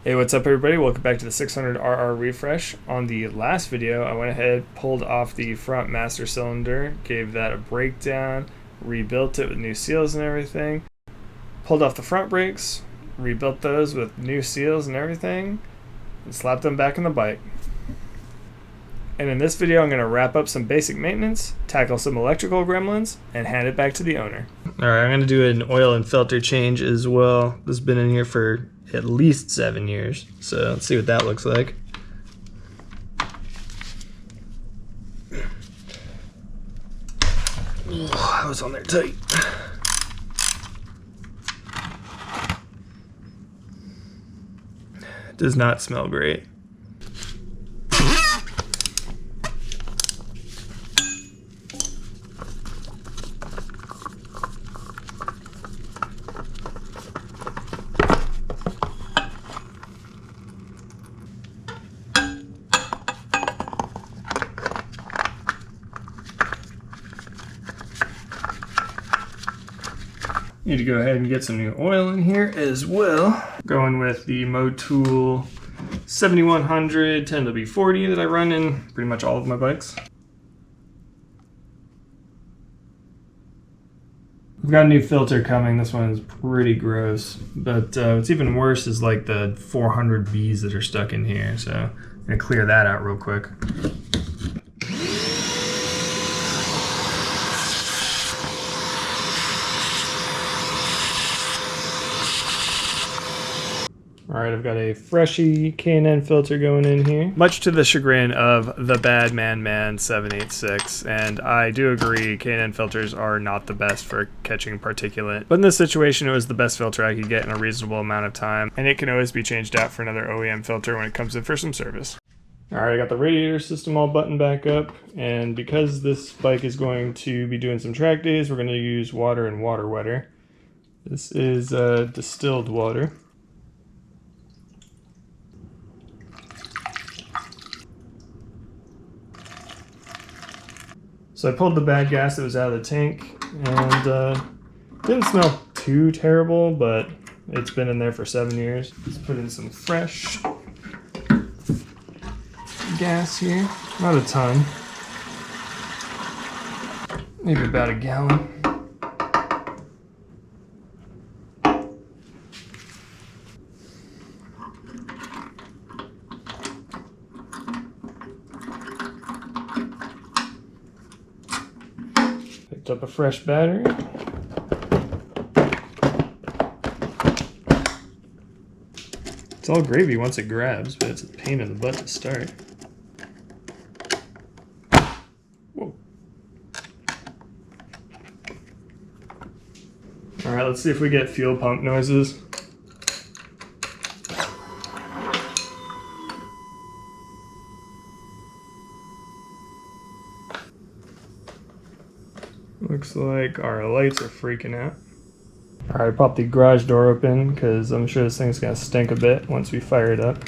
Hey, what's up everybody? Welcome back to the 600RR refresh. On the last video, I went ahead, pulled off the front master cylinder, gave that a breakdown, rebuilt it with new seals and everything, pulled off the front brakes, rebuilt those with new seals and everything, and slapped them back on the bike. And in this video, I'm going to wrap up some basic maintenance, tackle some electrical gremlins, and hand it back to the owner. Alright, I'm going to do an oil and filter change as well. This has been in here for at least 7 years, so let's see what that looks like. I was on there tight. Does not smell great. Need to go ahead and get some new oil in here as well. Going with the Motul 7100 10W40 that I run in pretty much all of my bikes. We've got a new filter coming. This one is pretty gross, but what's even worse is like the 400Bs that are stuck in here. So I'm gonna clear that out real quick. Alright, I've got a freshy K&N filter going in here. Much to the chagrin of the Bad Man 786, and I do agree K&N filters are not the best for catching particulate. But in this situation, it was the best filter I could get in a reasonable amount of time, and it can always be changed out for another OEM filter when it comes in for some service. Alright, I got the radiator system all buttoned back up, and because this bike is going to be doing some track days, we're going to use water and water wetter. This is distilled water. So I pulled the bad gas that was out of the tank, and didn't smell too terrible, but it's been in there for 7 years. Let's put in some fresh gas here. Not a ton. Maybe about a gallon. Picked up a fresh battery. It's all gravy once it grabs, but it's a pain in the butt to start. Whoa. Alright, let's see if we get fuel pump noises. Looks like our lights are freaking out. Alright, pop the garage door open because I'm sure this thing's going to stink a bit once we fire it up.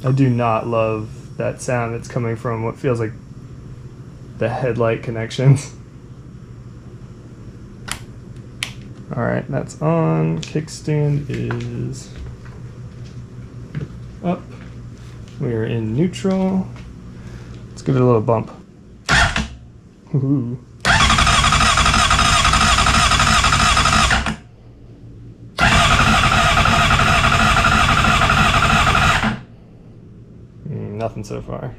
I do not love that sound that's coming from what feels like the headlight connections. Alright, that's on. Kickstand is up. We are in neutral. Let's give it a little bump. Ooh. Nothing so far.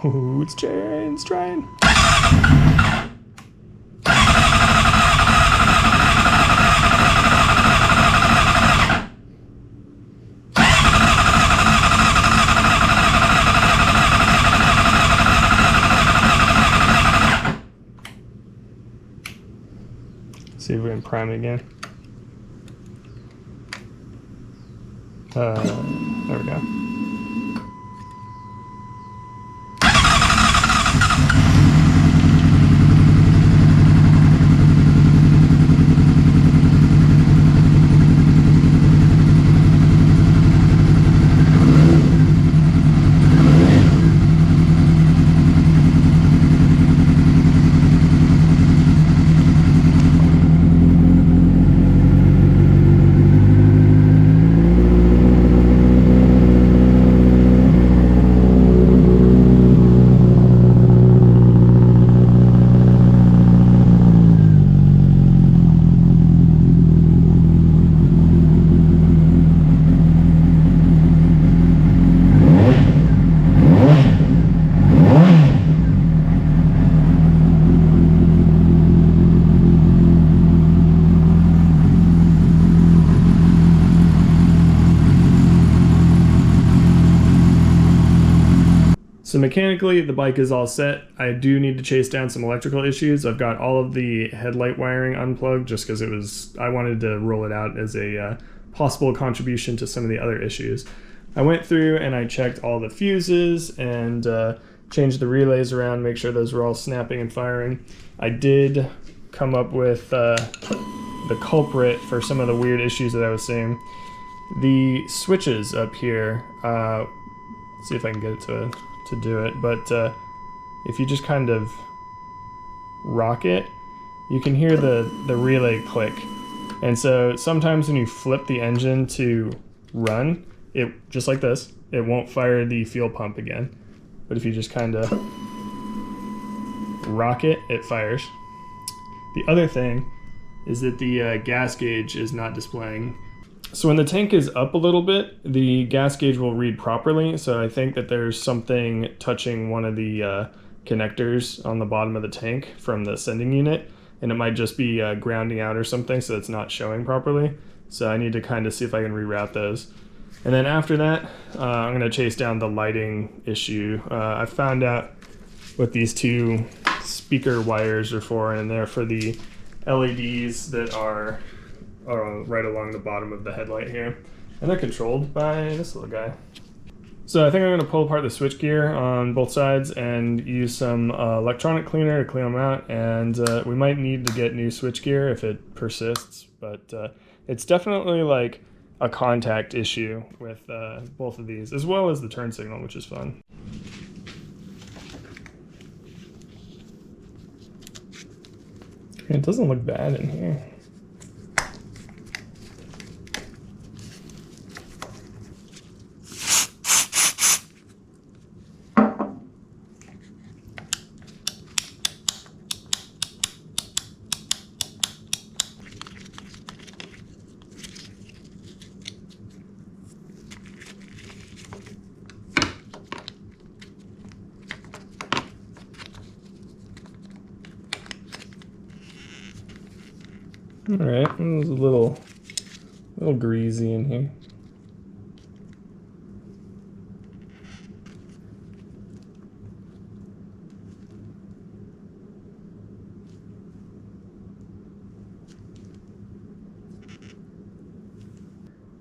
Ooh, it's trying. See if we can prime it again. There we go. mechanically, the bike is all set. I do need to chase down some electrical issues. I've got all of the headlight wiring unplugged just because I wanted to roll it out as a possible contribution to some of the other issues. I went through and I checked all the fuses and changed the relays around, make sure those were all snapping and firing. I did come up with the culprit for some of the weird issues that I was seeing. The switches up here, let's see if I can get it to do it, but if you just kind of rock it, you can hear the relay click. And so sometimes when you flip the engine to run, it just like this, it won't fire the fuel pump again. But if you just kind of rock it, it fires. The other thing is that the gas gauge is not displaying. So when the tank is up a little bit, the gas gauge will read properly. So I think that there's something touching one of the connectors on the bottom of the tank from the sending unit, and it might just be grounding out or something, so it's not showing properly. So I need to kind of see if I can reroute those. And then after that, I'm going to chase down the lighting issue. I found out what these two speaker wires are for, and they're for the LEDs that are right along the bottom of the headlight here. And they're controlled by this little guy. So I think I'm going to pull apart the switchgear on both sides and use some electronic cleaner to clean them out. And we might need to get new switchgear if it persists, but it's definitely like a contact issue with both of these, as well as the turn signal, which is fun. It doesn't look bad in here. All right, it was a little greasy in here.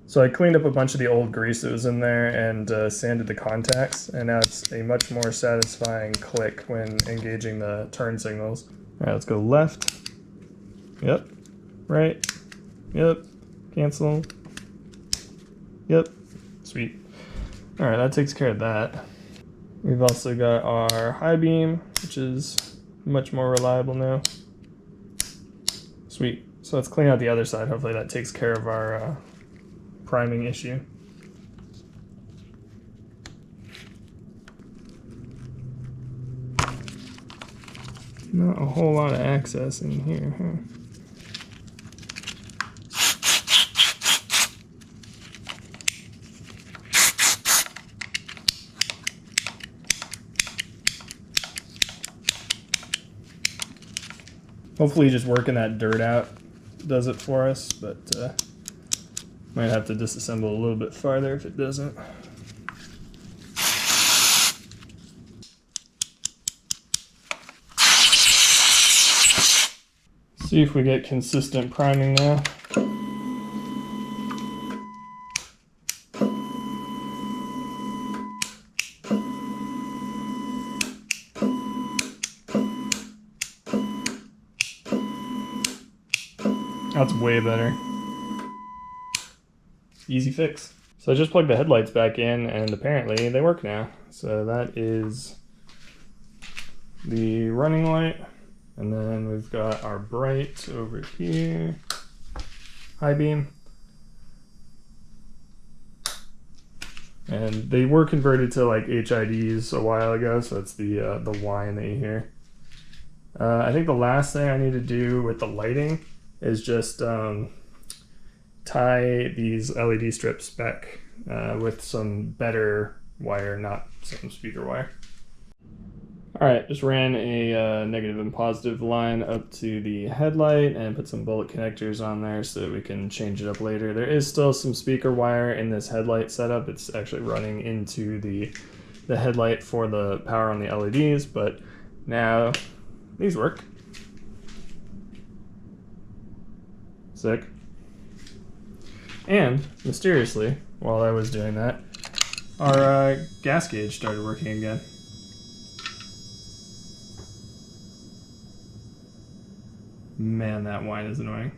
So I cleaned up a bunch of the old grease that was in there and sanded the contacts, and now it's a much more satisfying click when engaging the turn signals. All right, let's go left. Yep. Right. Yep. Cancel. Yep. Sweet. All right, that takes care of that. We've also got our high beam, which is much more reliable now. Sweet. So let's clean out the other side. Hopefully that takes care of our priming issue. Not a whole lot of access in here, huh? Hopefully just working that dirt out does it for us, but might have to disassemble a little bit farther if it doesn't. See if we get consistent priming now. That's way better. Easy fix. So I just plugged the headlights back in and apparently they work now. So that is the running light. And then we've got our bright over here. High beam. And they were converted to like HIDs a while ago, so it's the whine that you hear. I think the last thing I need to do with the lighting is just tie these LED strips back with some better wire, not some speaker wire. Alright, just ran a negative and positive line up to the headlight and put some bullet connectors on there so that we can change it up later. There is still some speaker wire in this headlight setup. It's actually running into the the headlight for the power on the LEDs, but now these work. Sick. And mysteriously, while I was doing that, our gas gauge started working again. Man, that whine is annoying.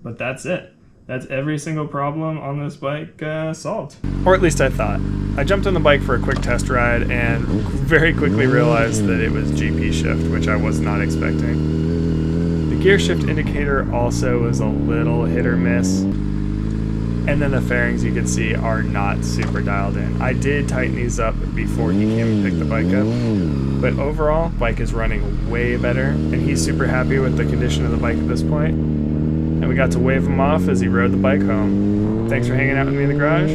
But that's it. That's every single problem on this bike solved. Or at least I thought. I jumped on the bike for a quick test ride and very quickly realized that it was GP shift, which I was not expecting. The gear shift indicator also was a little hit or miss. And then the fairings, you can see, are not super dialed in. I did tighten these up before he came and picked the bike up. But overall, bike is running way better, and he's super happy with the condition of the bike at this point. And we got to wave him off as he rode the bike home. Thanks for hanging out with me in the garage.